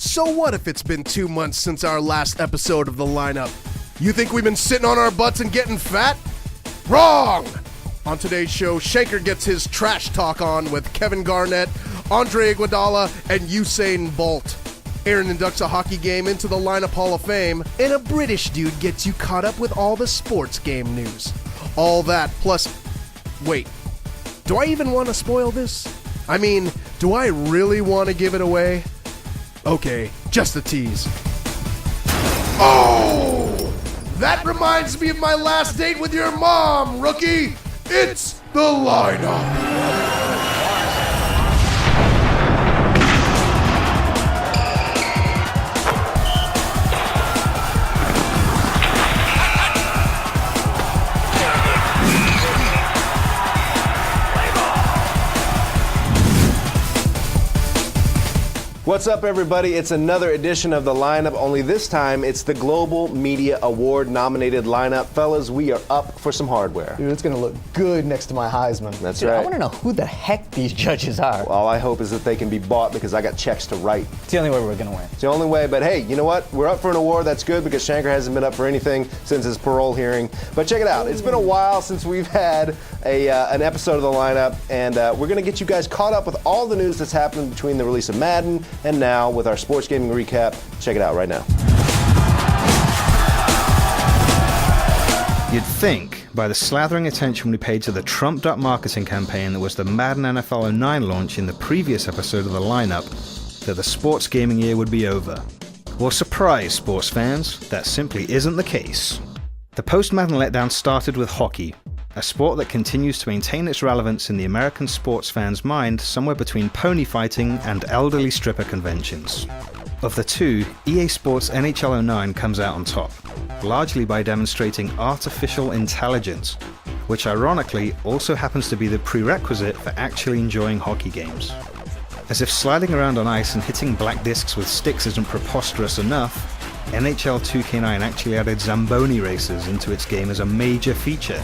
So what if it's been 2 months since our last episode of the lineup? You think we've been sitting on our butts and getting fat? Wrong! On today's show, Shanker gets his trash talk on with Kevin Garnett, Andre Iguodala, and Usain Bolt. Aaron inducts a hockey game into the lineup Hall of Fame, and a British dude gets you caught up with all the sports game news. All that plus... Wait, do I even want to spoil this? I mean, do I really want to give it away? Okay, just a tease. Oh! That reminds me of my last date with your mom, rookie! It's the lineup! What's up, everybody? It's another edition of The Lineup, only this time it's the Global Media Award-nominated lineup. Fellas, we are up for some hardware. Dude, it's going to look good next to my Heisman. That's Dude, right. I want to know who the heck these judges are. All I hope is that they can be bought because I got checks to write. It's the only way we're going to win. It's the only way, but hey, you know what? We're up for an award. That's good because Shanker hasn't been up for anything since his parole hearing. But check it out. It's been a while since we've had an episode of The Lineup, and we're going to get you guys caught up with all the news that's happened between the release of Madden and now with our sports gaming recap. Check it out right now. You'd think, by the slathering attention we paid to the trumped-up marketing campaign that was the Madden NFL 09 launch in the previous episode of The Lineup, that the sports gaming year would be over. Well, surprise, sports fans, that simply isn't the case. The post-Madden letdown started with hockey, a sport that continues to maintain its relevance in the American sports fan's mind somewhere between pony fighting and elderly stripper conventions. Of the two, EA Sports NHL 09 comes out on top, largely by demonstrating artificial intelligence, which ironically also happens to be the prerequisite for actually enjoying hockey games. As if sliding around on ice and hitting black discs with sticks isn't preposterous enough, NHL 2K9 actually added Zamboni races into its game as a major feature.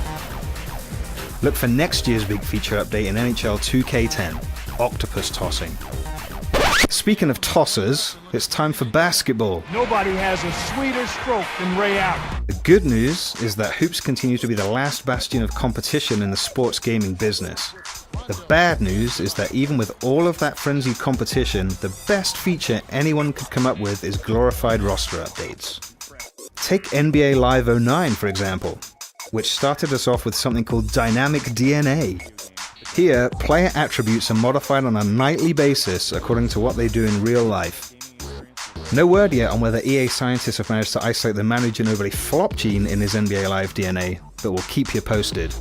Look for next year's big feature update in NHL 2K10, octopus tossing. Speaking of tossers, it's time for basketball. Nobody has a sweeter stroke than Ray Allen. The good news is that hoops continue to be the last bastion of competition in the sports gaming business. The bad news is that even with all of that frenzied competition, the best feature anyone could come up with is glorified roster updates. Take NBA Live 09 for example, which started us off with something called Dynamic DNA. Here, player attributes are modified on a nightly basis according to what they do in real life. No word yet on whether EA scientists have managed to isolate the Manu Ginobili flop gene in his NBA Live DNA, but we'll keep you posted.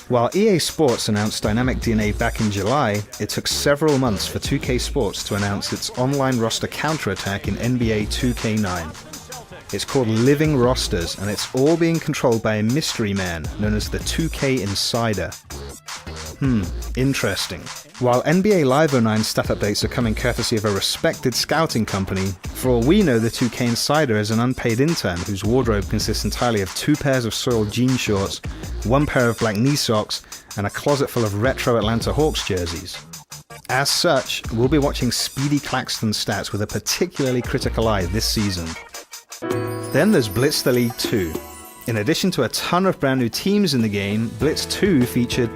While EA Sports announced Dynamic DNA back in July, it took several months for 2K Sports to announce its online roster counterattack in NBA 2K9. It's called Living Rosters, and it's all being controlled by a mystery man known as the 2K Insider. Interesting. While NBA Live 09 stat updates are coming courtesy of a respected scouting company, for all we know the 2K Insider is an unpaid intern whose wardrobe consists entirely of 2 pairs of soiled jean shorts, 1 pair of black knee socks, and a closet full of retro Atlanta Hawks jerseys. As such, we'll be watching Speedy Claxton stats with a particularly critical eye this season. Then there's Blitz the League 2. In addition to a ton of brand new teams in the game, Blitz 2 featured,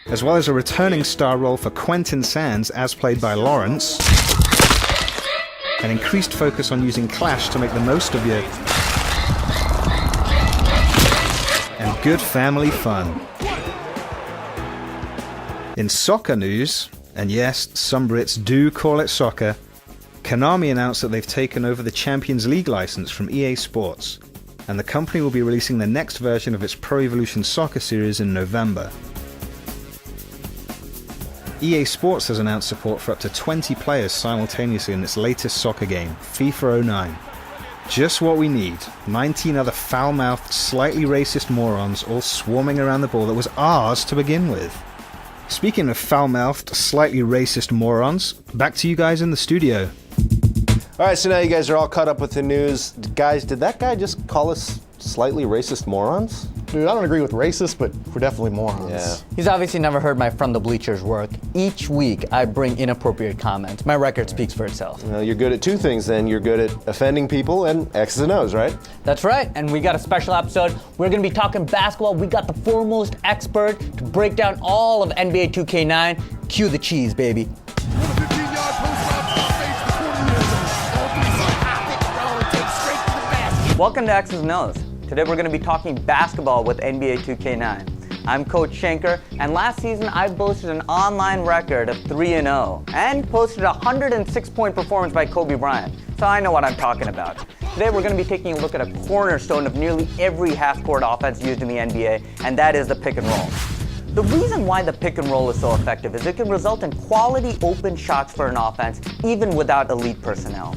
as well as a returning star role for Quentin Sands as played by Lawrence, an increased focus on using Clash to make the most of your, and good family fun. In soccer news, and yes, some Brits do call it soccer, Konami announced that they've taken over the Champions League license from EA Sports, and the company will be releasing the next version of its Pro Evolution Soccer series in November. EA Sports has announced support for up to 20 players simultaneously in its latest soccer game, FIFA 09. Just what we need, 19 other foul-mouthed, slightly racist morons all swarming around the ball that was ours to begin with. Speaking of foul-mouthed, slightly racist morons, back to you guys in the studio. All right, so now you guys are all caught up with the news. Guys, did that guy just call us slightly racist morons? Dude, I don't agree with racist, but we're definitely morons. Yeah. He's obviously never heard my From the Bleachers work. Each week, I bring inappropriate comments. My record speaks for itself. Well, you're good at two things then. You're good at offending people and X's and O's, right? That's right, and we got a special episode. We're gonna be talking basketball. We got the foremost expert to break down all of NBA 2K9. Cue the cheese, baby. Welcome to X's and O's. Today we're going to be talking basketball with NBA 2K9. I'm Coach Schenker, and last season I boasted an online record of 3-0 and posted a 106-point performance by Kobe Bryant, so I know what I'm talking about. Today we're going to be taking a look at a cornerstone of nearly every half-court offense used in the NBA, and that is the pick and roll. The reason why the pick and roll is so effective is it can result in quality open shots for an offense even without elite personnel.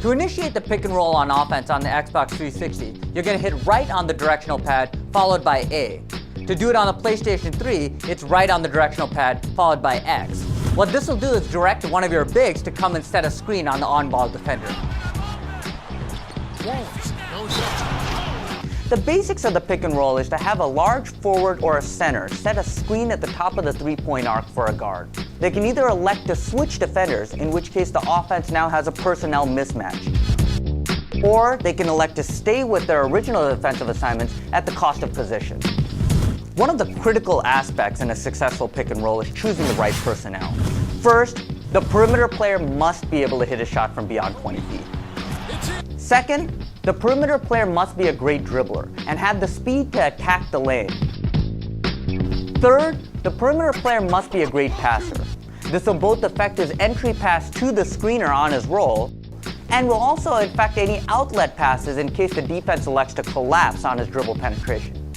To initiate the pick and roll on offense on the Xbox 360, you're going to hit right on the directional pad, followed by A. To do it on the PlayStation 3, it's right on the directional pad, followed by X. What this will do is direct one of your bigs to come and set a screen on the on-ball defender. The basics of the pick and roll is to have a large forward or a center set a screen at the top of the three-point arc for a guard. They can either elect to switch defenders, in which case the offense now has a personnel mismatch, or they can elect to stay with their original defensive assignments at the cost of position. One of the critical aspects in a successful pick and roll is choosing the right personnel. First, the perimeter player must be able to hit a shot from beyond 20 feet. Second, the perimeter player must be a great dribbler and have the speed to attack the lane. Third, the perimeter player must be a great passer. This will both affect his entry pass to the screener on his roll, and will also affect any outlet passes in case the defense elects to collapse on his dribble penetration.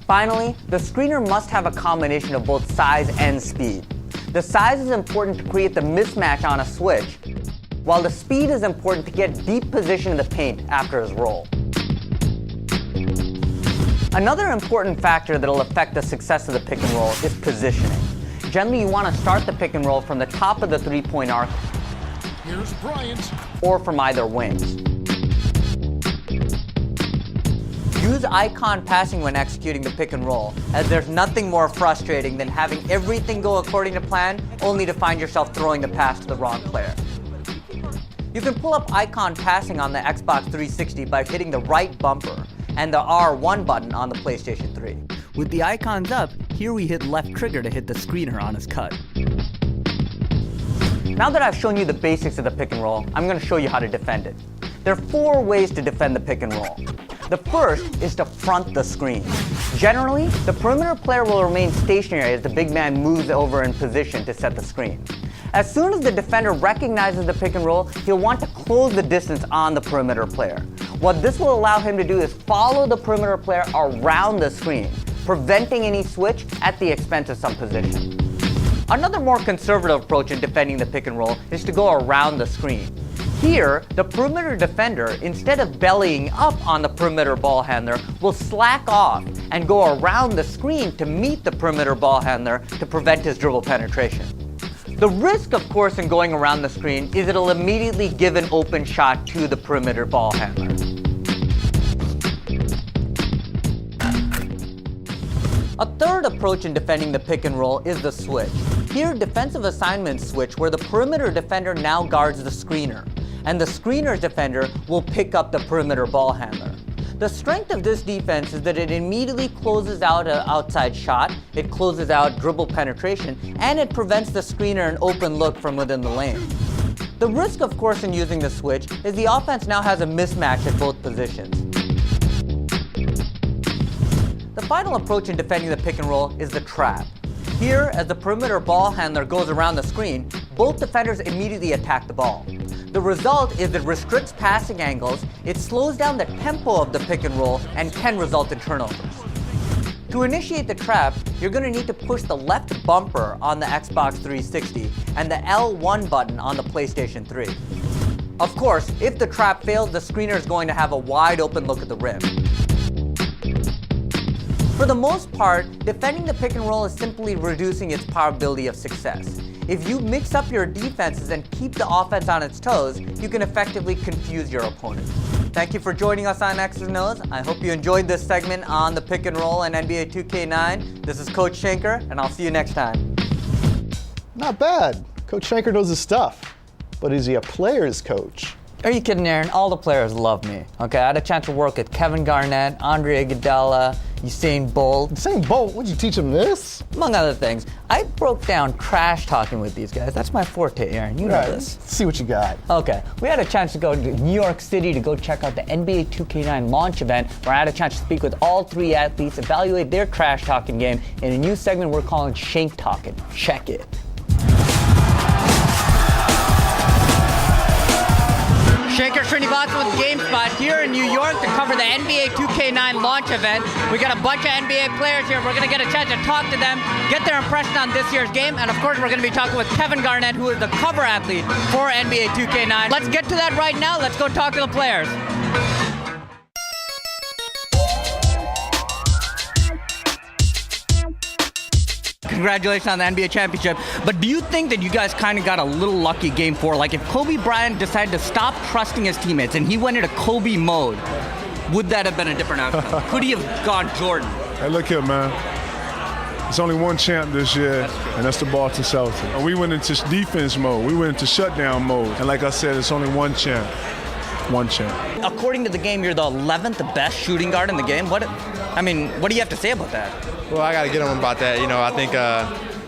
Finally, the screener must have a combination of both size and speed. The size is important to create the mismatch on a switch, while the speed is important to get deep position in the paint after his roll. Another important factor that will affect the success of the pick and roll is positioning. Generally, you want to start the pick and roll from the top of the three-point arc. Here's Bryant. Or from either wings. Use icon passing when executing the pick and roll, as there's nothing more frustrating than having everything go according to plan, only to find yourself throwing the pass to the wrong player. You can pull up icon passing on the Xbox 360 by hitting the right bumper and the R1 button on the PlayStation 3. With the icons up, here we hit left trigger to hit the screener on his cut. Now that I've shown you the basics of the pick and roll, I'm going to show you how to defend it. There are 4 ways to defend the pick and roll. The first is to front the screen. Generally, the perimeter player will remain stationary as the big man moves over in position to set the screen. As soon as the defender recognizes the pick and roll, he'll want to close the distance on the perimeter player. What this will allow him to do is follow the perimeter player around the screen, preventing any switch at the expense of some position. Another more conservative approach in defending the pick and roll is to go around the screen. Here, the perimeter defender, instead of bellying up on the perimeter ball handler, will slack off and go around the screen to meet the perimeter ball handler to prevent his dribble penetration. The risk, of course, in going around the screen is it'll immediately give an open shot to the perimeter ball handler. A third approach in defending the pick and roll is the switch. Here, defensive assignments switch where the perimeter defender now guards the screener, and the screener's defender will pick up the perimeter ball handler. The strength of this defense is that it immediately closes out an outside shot, it closes out dribble penetration, and it prevents the screener an open look from within the lane. The risk, of course, in using the switch is the offense now has a mismatch at both positions. The final approach in defending the pick and roll is the trap. Here, as the perimeter ball handler goes around the screen, both defenders immediately attack the ball. The result is it restricts passing angles, it slows down the tempo of the pick and roll, and can result in turnovers. To initiate the trap, you're going to need to push the left bumper on the Xbox 360 and the L1 button on the PlayStation 3. Of course, if the trap fails, the screener is going to have a wide open look at the rim. For the most part, defending the pick and roll is simply reducing its probability of success. If you mix up your defenses and keep the offense on its toes, you can effectively confuse your opponent. Thank you for joining us on X's and O's. I hope you enjoyed this segment on the pick and roll and NBA 2K9. This is Coach Schenker, and I'll see you next time. Not bad. Coach Schenker knows his stuff. But is he a player's coach? Are you kidding, Aaron? All the players love me. Okay, I had a chance to work with Kevin Garnett, Andre Iguodala, Usain Bolt, Usain Bolt, would you teach him this? among other things. I broke down trash talking with these guys. That's my forte, Aaron. You know Right, this. let's see what you got. Okay, we had a chance to go to New York City to go check out the NBA 2K9 launch event, where I had a chance to speak with all three athletes, evaluate their trash talking game in a new segment we're calling Shank Talking. Check it. Shankar Srinivasan with GameSpot here in New York to cover the NBA 2K9 launch event. We got a bunch of NBA players here. We're going to get a chance to talk to them, get their impression on this year's game, and of course we're going to be talking with Kevin Garnett, who is the cover athlete for NBA 2K9. Let's get to that right now. Let's go talk to the players. Congratulations on the NBA championship. But do you think that you guys kind of got a little lucky game 4? Like if Kobe Bryant decided to stop trusting his teammates and he went into Kobe mode, would that have been a different outcome? Could he have gone Jordan? Hey, look here, man. There's only one champ this year, and that's the Boston Celtics. And we went into defense mode. We went into shutdown mode. And like I said, it's only one champ. One champ. According to the game, you're the 11th best shooting guard in the game. What do you have to say about that? Well, I got to get him about that. You know, I think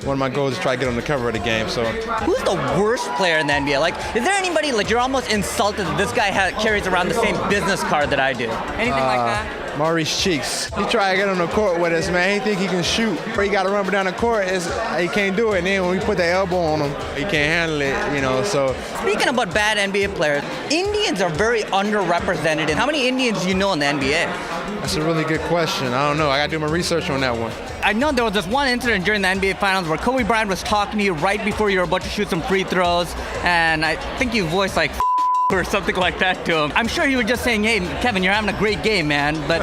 one of my goals is try to get him the cover of the game. So, who's the worst player in the NBA? Like, is there anybody, like, you're almost insulted that this guy carries around the same business card that I do? Anything like that? Maurice Cheeks. He try to get on the court with us, man. He think he can shoot. He got to run down the court. He can't do it. And then when we put the elbow on him, he can't handle it, you know, so. Speaking about bad NBA players, Indians are very underrepresented. How many Indians do you know in the NBA? That's a really good question. I don't know. I got to do my research on that one. I know there was this one incident during the NBA Finals where Kobe Bryant was talking to you right before you were about to shoot some free throws, and I think you voiced like or something like that to him. I'm sure you were just saying, hey, Kevin, you're having a great game, man, but...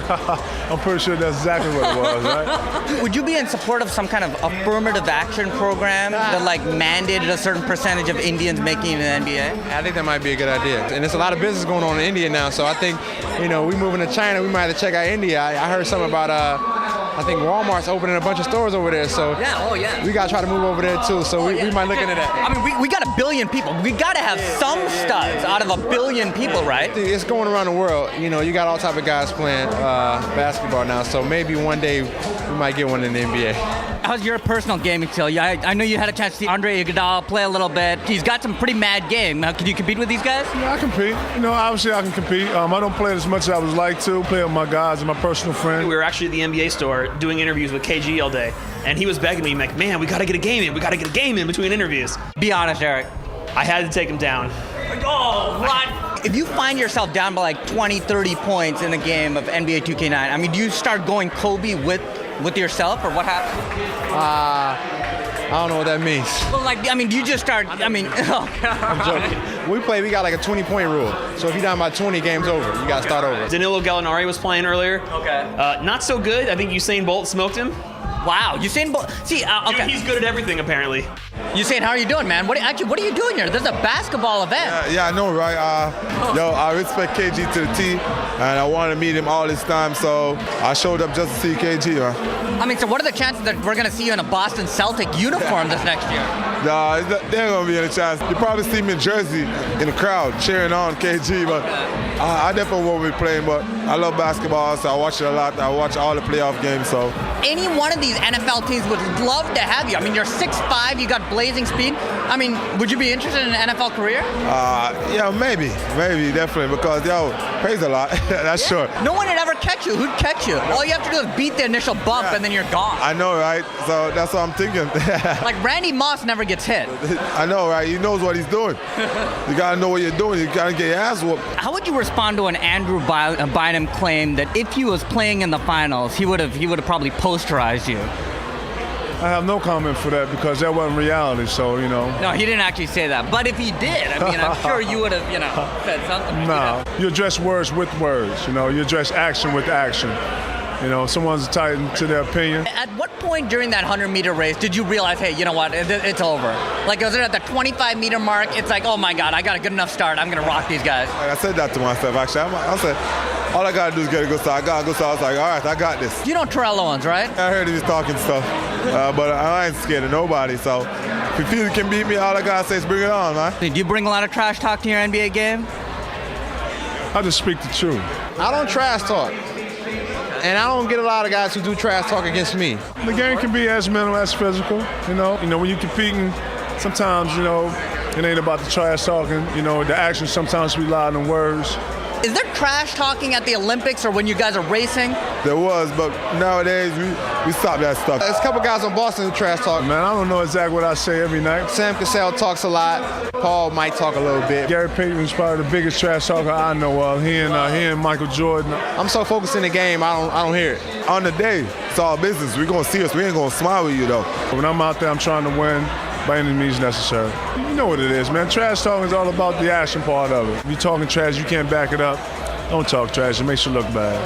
I'm pretty sure that's exactly what it was, right? Would you be in support of some kind of affirmative action program that like mandated a certain percentage of Indians making it in the NBA? I think that might be a good idea. And there's a lot of business going on in India now, so I think, you know, we moving to China, we might have to check out India. I heard something about, I think Walmart's opening a bunch of stores over there, so we got to try to move over there too, so we might look into that. I mean, we got 1 billion people. We got to have some studs out of 1 billion people, right? It's going around the world. You know, you got all type of guys playing basketball now, so maybe one day we might get one in the NBA. How's your personal gaming skill? I know you had a chance to see Andre Iguodala play a little bit. He's got some pretty mad game. Can you compete with these guys? Yeah, I compete. You know, obviously I can compete. I don't play it as much as I would like to. Play with my guys and my personal friends. We were actually at the NBA store doing interviews with KG all day, and he was begging me, like, man, we got to get a game in. We got to get a game in between interviews. Be honest, Eric. I had to take him down. Oh, what? If you find yourself down by like 20, 30 points in a game of NBA 2K9, I mean, do you start going Kobe with yourself, or what happens? I don't know what that means. Well, like, I mean, do you just start, I mean, oh, God. I'm joking. We got like a 20-point rule. So if you're down by 20, game's over. You got to start over. Danilo Gallinari was playing earlier. Okay. Not so good. I think Usain Bolt smoked him. Wow, Usain Bolt. See, okay. Dude, he's good at everything, apparently. Usain, how are you doing, man? What are you doing here? This is a basketball event. Yeah, I know, right? I respect KG to the T, and I wanted to meet him all this time, so I showed up just to see KG, man. I mean, so what are the chances that we're going to see you in a Boston Celtic uniform this next year? Nah, there ain't going to be any chance. You probably see me in Jersey in the crowd cheering on KG, but I definitely won't be playing, but I love basketball, so I watch it a lot. I watch all the playoff games, so. Any one of these NFL teams would love to have you. I mean, you're 6'5", you got blazing speed. I mean, would you be interested in an NFL career? Yeah, maybe, definitely, because, pays a lot, that's sure. No one would ever catch you. Who'd catch you? All you have to do is beat the initial bump, and then you're gone. I know, right? So that's what I'm thinking. Like Randy Moss never gets hit. I know, right? He knows what he's doing. You got to know what you're doing. You got to get your ass whooped. How would you respond to an Andrew Bynum claim that if he was playing in the finals, he would have probably posterized you? I have no comment for that because that wasn't reality, so, you know. No, he didn't actually say that. But if he did, I mean, I'm sure you would have, said something. No, you address words with words, you address action with action. You know, someone's entitled to their opinion. At what point during that 100-meter race did you realize, hey, you know what, it's over? Like, was it at the 25-meter mark? It's like, oh my God, I got a good enough start. I'm gonna rock these guys. I said that to myself, actually. I said, all I gotta do is get a good start. I got a good start. I was like, all right, I got this. You know Terrell Owens, right? I heard he was talking stuff, but I ain't scared of nobody. So if you feel you can beat me, all I gotta say is bring it on, man. Do you bring a lot of trash talk to your NBA game? I just speak the truth. I don't trash talk. And I don't get a lot of guys who do trash talk against me. The game can be as mental as physical, you know. When you're competing, sometimes, it ain't about the trash talking. The actions sometimes be louder than words. Is there trash talking at the Olympics or when you guys are racing? There was, but nowadays we stop that stuff. There's a couple guys on Boston who trash talk. Man, I don't know exactly what I say every night. Sam Cassell talks a lot. Paul might talk a little bit. Gary Payton's probably the biggest trash talker I know of. He and Michael Jordan. I'm so focused in the game, I don't hear it. On the day, it's all business. We're gonna see us. We ain't gonna smile with you though. When I'm out there, I'm trying to win by any means necessary. You know what it is, man. Trash talking is all about the action part of it. If you're talking trash, you can't back it up. Don't talk trash. It makes you look bad.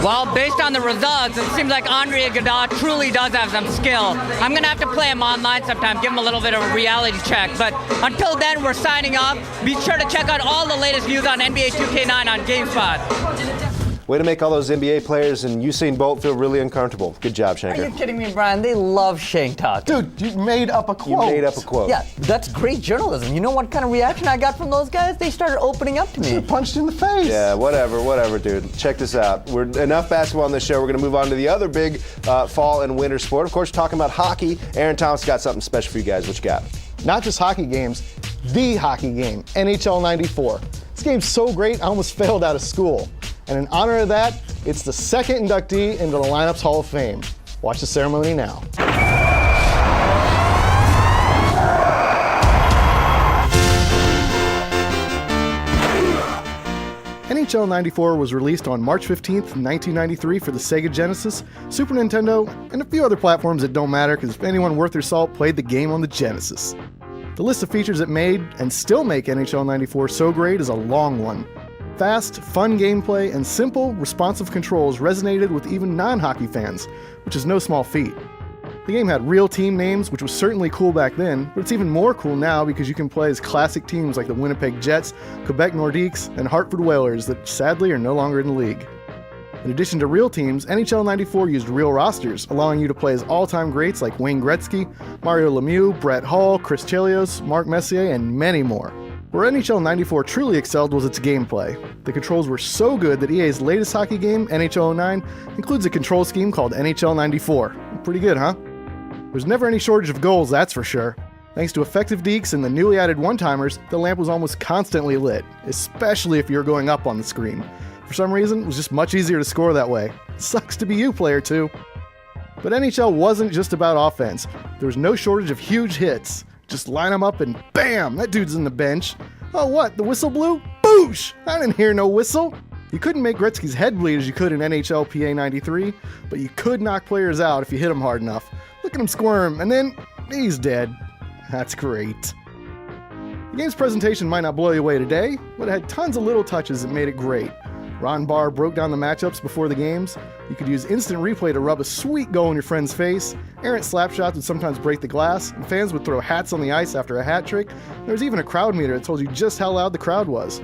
Well, based on the results, it seems like Andre Iguodala truly does have some skill. I'm going to have to play him online sometime, give him a little bit of a reality check. But until then, we're signing off. Be sure to check out all the latest news on NBA 2K9 on GameSpot. Way to make all those NBA players and Usain Bolt feel really uncomfortable. Good job, Shanker. Are you kidding me, Brian? They love Shank Talk. Dude, you made up a quote. You made up a quote. Yeah, that's great journalism. You know what kind of reaction I got from those guys? They started opening up to me. Punched in the face. Yeah, whatever, dude. Check this out. We're enough basketball on this show. We're going to move on to the other big fall and winter sport. Of course, we're talking about hockey. Aaron Thomas got something special for you guys. What you got? Not just hockey games, the hockey game, NHL 94. This game's so great, I almost failed out of school. And in honor of that, it's the second inductee into the Lineup's Hall of Fame. Watch the ceremony now. NHL 94 was released on March 15th, 1993 for the Sega Genesis, Super Nintendo, and a few other platforms that don't matter because anyone worth their salt played the game on the Genesis. The list of features that made, and still make NHL 94 so great is a long one. Fast, fun gameplay, and simple, responsive controls resonated with even non-hockey fans, which is no small feat. The game had real team names, which was certainly cool back then, but it's even more cool now because you can play as classic teams like the Winnipeg Jets, Quebec Nordiques, and Hartford Whalers that sadly are no longer in the league. In addition to real teams, NHL 94 used real rosters, allowing you to play as all-time greats like Wayne Gretzky, Mario Lemieux, Brett Hull, Chris Chelios, Mark Messier, and many more. Where NHL 94 truly excelled was its gameplay. The controls were so good that EA's latest hockey game, NHL 09, includes a control scheme called NHL 94. Pretty good, huh? There's never any shortage of goals, that's for sure. Thanks to effective dekes and the newly added one-timers, the lamp was almost constantly lit, especially if you were going up on the screen. For some reason, it was just much easier to score that way. Sucks to be you, player 2. But NHL wasn't just about offense. There was no shortage of huge hits. Just line them up and bam, that dude's in the bench. Oh what, the whistle blew? Boosh! I didn't hear no whistle. You couldn't make Gretzky's head bleed as you could in NHL PA 93, but you could knock players out if you hit them hard enough. Look at him squirm, and then he's dead. That's great. The game's presentation might not blow you away today, but it had tons of little touches that made it great. Ron Barr broke down the matchups before the games. You could use instant replay to rub a sweet goal in your friend's face. Errant slapshots would sometimes break the glass, and fans would throw hats on the ice after a hat trick. There was even a crowd meter that told you just how loud the crowd was.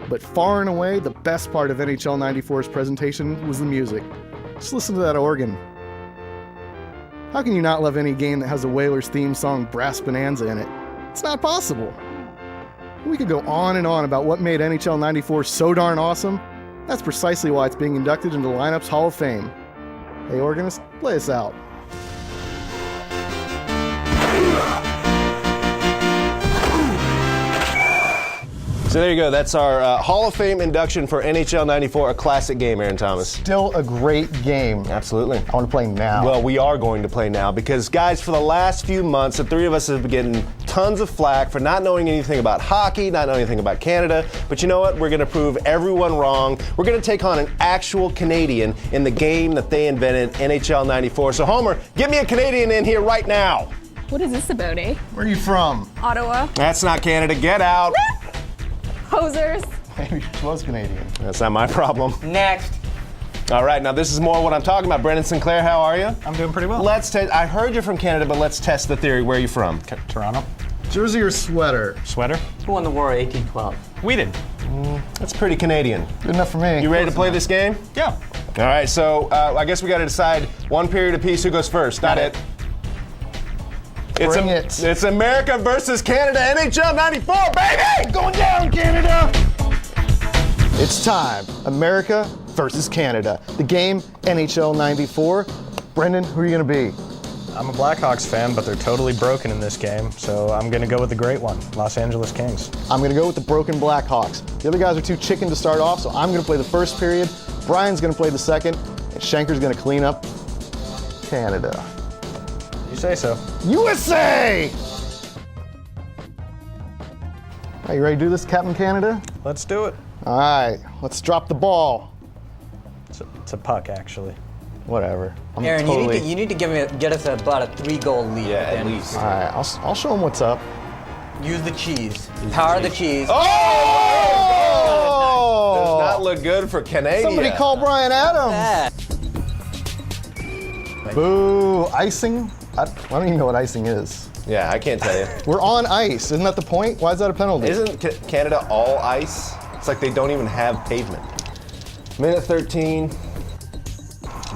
But far and away, the best part of NHL 94's presentation was the music. Just listen to that organ. How can you not love any game that has a Whalers theme song Brass Bonanza in it? It's not possible. We could go on and on about what made NHL 94 so darn awesome. That's precisely why it's being inducted into the Lineup's Hall of Fame. Hey, organist, play us out. So there you go. That's our Hall of Fame induction for NHL 94, a classic game, Aaron Thomas. Still a great game. Absolutely. I want to play now. Well, we are going to play now because, guys, for the last few months, the three of us have been getting tons of flack for not knowing anything about hockey, not knowing anything about Canada. But you know what? We're going to prove everyone wrong. We're going to take on an actual Canadian in the game that they invented, NHL 94. So, Homer, get me a Canadian in here right now. What is this about, eh? Where are you from? Ottawa. That's not Canada. Get out. Hosers. Maybe she was Canadian. That's not my problem. Next. All right, now this is more what I'm talking about. Brendan Sinclair, how are you? I'm doing pretty well. Let's test. I heard you're from Canada, but let's test the theory. Where are you from? Toronto. Jersey or sweater? Sweater. Who won the war of 1812? We did. That's pretty Canadian. Good enough for me. You ready to play this game? Yeah. All right, so I guess we got to decide one period apiece who goes first. Not it. Bring it. It's America versus Canada, NHL 94, baby! Going down, Canada! It's time. America versus Canada. The game, NHL 94. Brendan, who are you going to be? I'm a Blackhawks fan, but they're totally broken in this game, so I'm going to go with the great one, Los Angeles Kings. I'm going to go with the broken Blackhawks. The other guys are too chicken to start off, so I'm going to play the first period. Brian's going to play the second, and Shanker's going to clean up Canada. You say so. USA! Are you ready to do this, Captain Canada? Let's do it. All right, let's drop the ball. It's a puck, actually. Whatever. Aaron, you need to get us about a 3-goal lead. Yeah, at least. All right, I'll show them what's up. Use the cheese. Power the cheese. Oh! Does not look good for Canada. Somebody call Brian Adams. Yeah. Boo! Icing? I don't even know what icing is. Yeah, I can't tell you. We're on ice. Isn't that the point? Why is that a penalty? Isn't Canada all ice? It's like they don't even have pavement. Minute 13.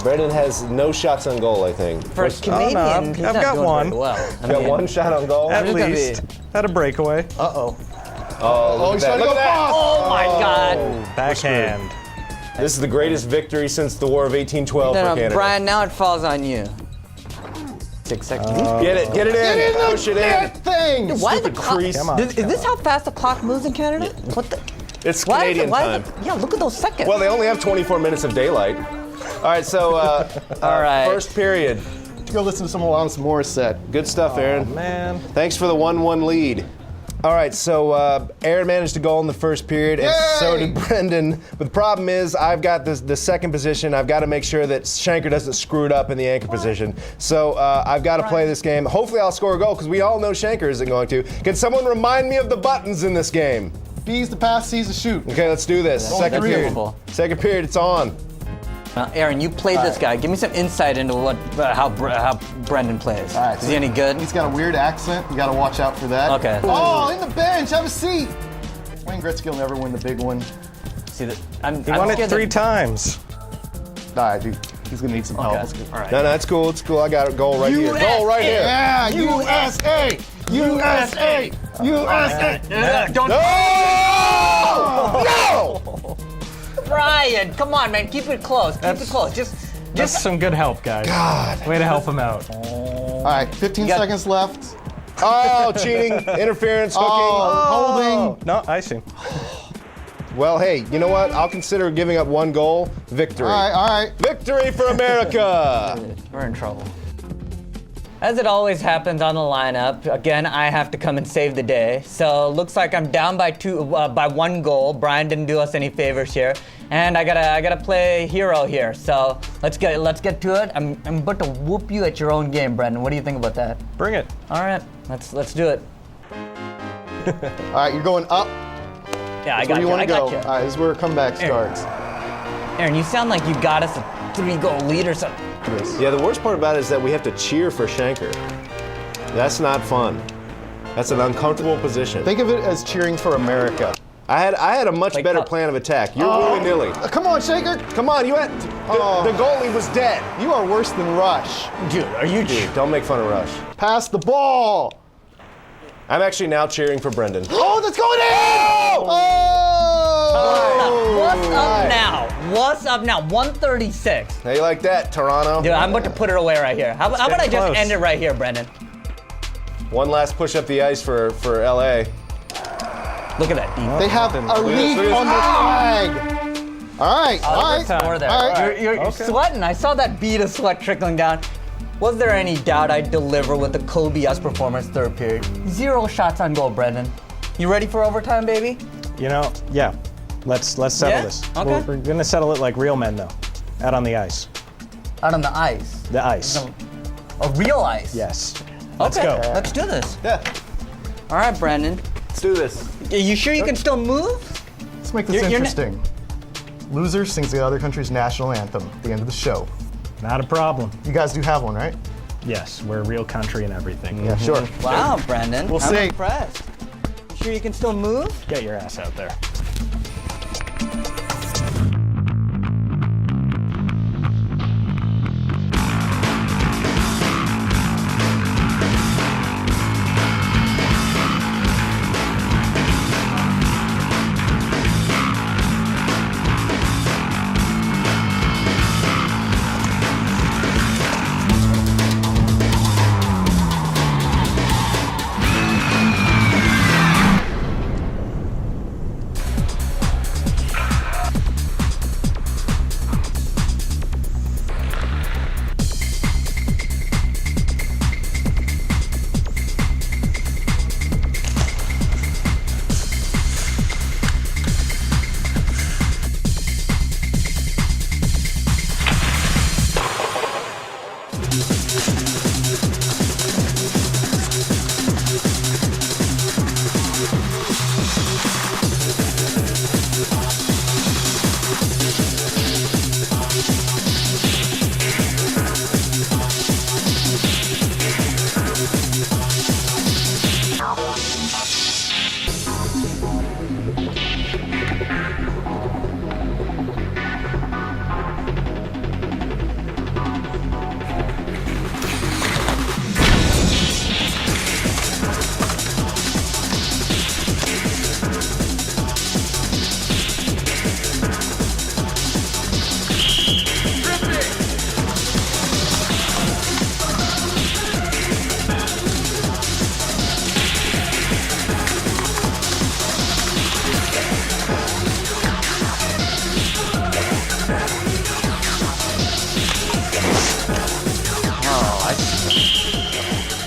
Brendan has no shots on goal, I think. For a Canadian, he's I've not got doing one. very well. Got one shot on goal. At Who's gonna least. Had a breakaway. Uh-oh. Oh, he's trying to go fast. Oh my God. Backhand. This is the greatest victory since the War of 1812 for Canada. Brian, now it falls on you. 6 seconds. Get it in, push it in. Thing! Dude, why is the clock? crease. Come on. Is this how fast the clock moves in Canada? What the? It's Why is Canadian it? Why time. is it? Yeah, look at those seconds. Well, they only have 24 minutes of daylight. All right, so All right. first period. Go listen to some Alanis Morissette. Good stuff, Aaron. Man. Thanks for the 1-1 lead. All right, so Aaron managed to goal in the first period, and so did Brendan. But the problem is, I've got the second position. I've got to make sure that Shanker doesn't screw it up in the anchor position. So I've got to play this game. Hopefully, I'll score a goal because we all know Shanker isn't going to. Can someone remind me of the buttons in this game? B's the pass, C's the shoot. Okay, let's do this. Second period. beautiful. Second period, it's on. Aaron, you played this guy. Give me some insight into how Brendan plays. All right, Is he any good? He's got a weird accent. You got to watch out for that. Okay. Oh, in the bench. Have a seat. Wayne Gretzky will never win the big one. See that? I'm He won it scared 3 that- times. All right, dude. He's going to need some help. Okay. Let's go. All right. No, it's cool. It's cool. I got a goal right here. Goal right here. Yeah, USA! USA! USA! Don't. No! Brian, come on, man. Keep it close. Keep it close. That's some good help, guys. God. Way to help him out. All right, 15 got- seconds left. Oh, cheating, interference, hooking. Holding. No, icing. Well, hey, you know what? I'll consider giving up one goal. Victory. All right. Victory for America. We're in trouble. As it always happens on the lineup, again, I have to come and save the day. So looks like I'm down by 1 goal. Brian didn't do us any favors here, and I gotta play hero here. So let's get to it. I'm about to whoop you at your own game, Brendan. What do you think about that? Bring it. All right, let's do it. All right, you're going up. Yeah, I Where got do you you. want I to go? got you. All right, this is where comeback starts. Aaron, you sound like you got us a 3-goal lead or something. Yeah, the worst part about it is that we have to cheer for Shanker. That's not fun. That's an uncomfortable position. Think of it as cheering for America. I had a much better plan of attack. You're willy-nilly. Come on, Shaker. Come on, you had the goalie was dead. You are worse than Rush. Dude, are you? Dude, don't make fun of Rush. Pass the ball. I'm actually now cheering for Brendan. Oh, that's going in! Oh! What's up now? What's up now? 136. How you like that, Toronto? Dude, I'm about to put it away right here. How about I just close. end it right here, Brendan? One last push up the ice for LA. Look at that defense. They have a leaf look at on their flag. All right, all right. Score there. All right. You're sweating. I saw that bead of sweat trickling down. Was there any doubt I'd deliver with the Kobe-esque performance third period? 0 shots on goal, Brendan. You ready for overtime, baby? You know, yeah. Let's settle Yeah? this. Okay. We're gonna settle it like real men, though. Out on the ice. Out on the ice. The ice. A real ice. Yes. Let's go. Let's do this. Yeah, All right, Brendan. let's do this. Are you sure you can still move? Let's make this interesting. Loser sings the other country's national anthem at the end of the show. Not a problem. You guys do have one, right? Yes, we're a real country and everything. Yeah, sure. Wow, Brendan. We'll I'm see. impressed. Sure you can still move? Get your ass out there.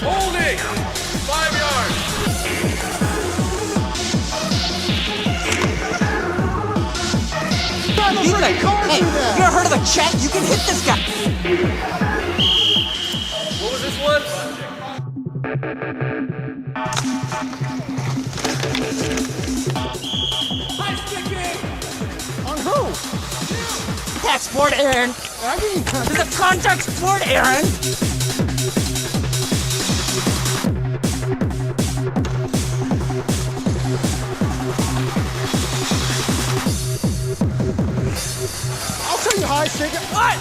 Holding! 5 yards! Hey, you ever heard of a check? You can hit this guy. What was this one? High sticking! On who? Contact sport, Aaron. This is a contact sport, Aaron. I'll tell you high stick it. What?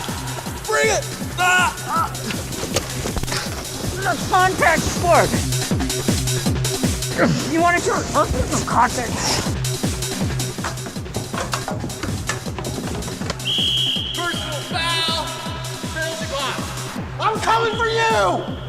Bring it! This is a contact sport. You want to do some contact? Personal foul! Penalty box! I'm coming for you!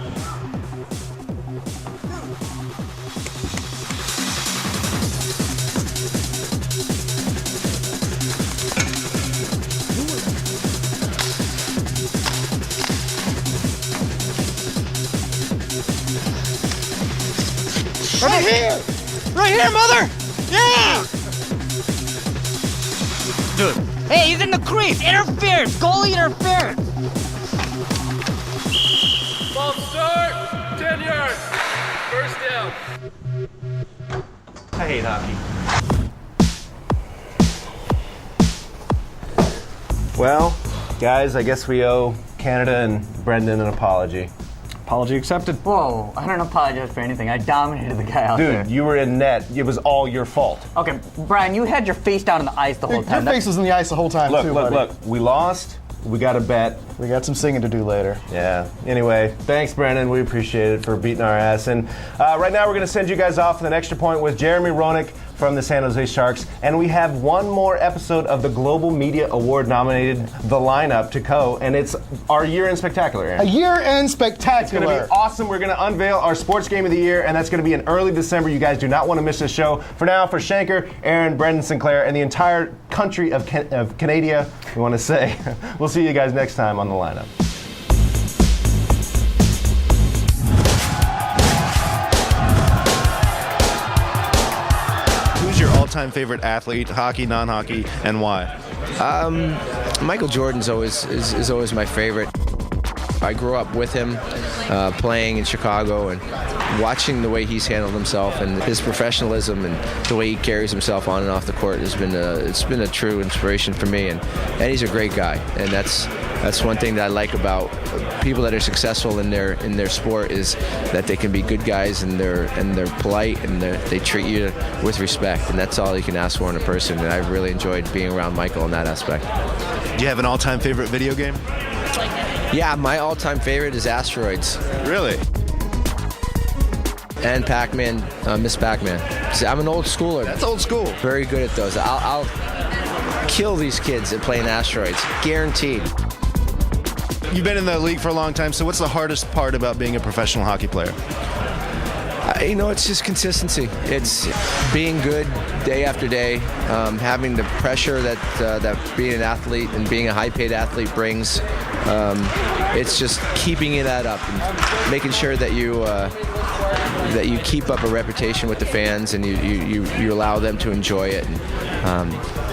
Right here! Right here, mother! Yeah! Dude. Hey, he's in the crease! Interference! Goalie interference! Ball start! 10 yards! First down. I hate hockey. Well, guys, I guess we owe Canada and Brendan an apology. Apology accepted. Whoa, I don't apologize for anything. I dominated the guy out there. Dude, you were in net. It was all your fault. Okay, Brian, you had your face down on the ice the whole time. Your face was in the ice the whole time, Look, too, look, buddy. look. We lost. We got a bet. We got some singing to do later. Yeah. Anyway, thanks, Brendan. We appreciate it for beating our ass. And right now we're going to send you guys off with an extra point with Jeremy Roenick from the San Jose Sharks. And we have one more episode of the Global Media Award nominated The Lineup to go. And it's our year-end spectacular, Aaron. A year-end spectacular. It's going to be awesome. We're going to unveil our sports game of the year, and that's going to be in early December. You guys do not want to miss this show. For now, for Shanker, Aaron, Brendan Sinclair, and the entire country of Canada, we want to say we'll see you guys next time on The Lineup. Who's your all-time favorite athlete, hockey, non-hockey, and why? Michael Jordan's always is always my favorite. I grew up with him. playing in Chicago and watching the way he's handled himself and his professionalism and the way he carries himself on and off the court has been a true inspiration for me. And he's a great guy, and that's one thing that I like about people that are successful in their sport is that they can be good guys and they're polite and they treat you with respect, and that's all you can ask for in a person. And I've really enjoyed being around Michael in that aspect. Do you have an all-time favorite video game? Yeah, my all-time favorite is Asteroids. Really? And Pac-Man, Miss Pac-Man. See, I'm an old schooler. That's old school. Very good at those. I'll kill these kids at playing Asteroids, guaranteed. You've been in the league for a long time, so what's the hardest part about being a professional hockey player? It's just consistency. It's being good day after day, having the pressure that being an athlete and being a high-paid athlete brings. It's just keeping that up and making sure that you keep up a reputation with the fans and you allow them to enjoy it. And,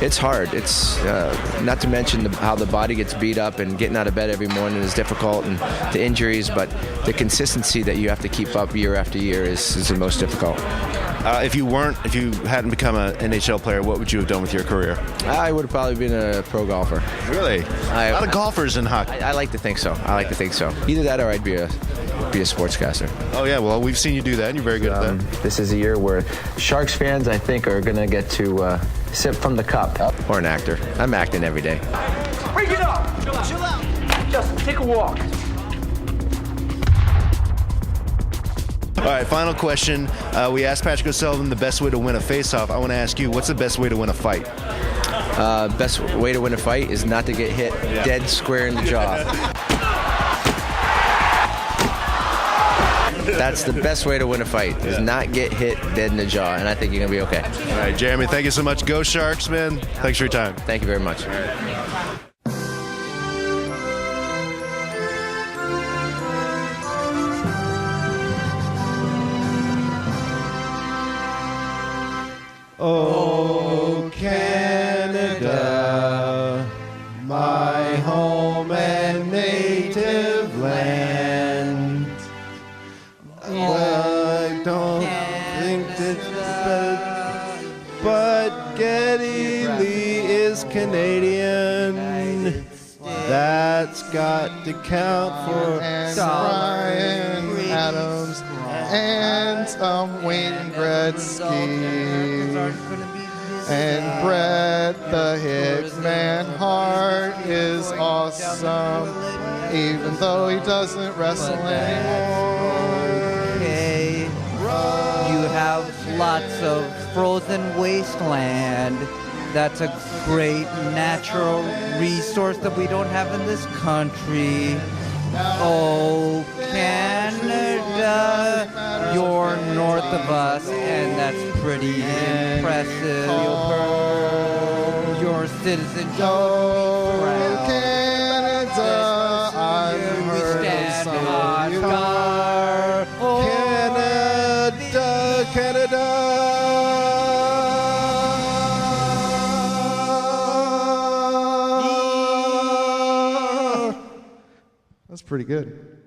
it's hard. It's not to mention how the body gets beat up and getting out of bed every morning is difficult, and the injuries, but the consistency that you have to keep up year after year is the most difficult. If you hadn't become an NHL player, what would you have done with your career? I would have probably been a pro golfer. Really? A lot of golfers in hockey. I like to think so. Either that or I'd be a sportscaster. Oh yeah, well we've seen you do that and you're very good at that. This is a year where Sharks fans, I think, are going to get to sip from the cup. Or an actor. I'm acting every day. Break it up! Chill out! Just take a walk. All right, final question. We asked Patrick O'Sullivan the best way to win a face-off. I want to ask you, what's the best way to win a fight? Best way to win a fight is not to get hit dead square in the jaw. That's the best way to win a fight, is not get hit dead in the jaw, and I think you're going to be okay. All right, Jeremy, thank you so much. Go Sharks, man. Thanks for your time. Thank you very much. Oh, Canada, my home and native land. I don't think it's better, but Geddy Lee is Canadian. That's got to count for Brian Adams and Wayne Gretzky and Brett the Hitman Hart is awesome, even though he doesn't wrestle anymore. Okay, you have lots of frozen wasteland. That's a great natural resource that we don't have in this country. Oh, Canada, you're north of us, and that's pretty impressive. Your citizenship. Oh, Canada, I've heard of some of you. Canada. That's pretty good.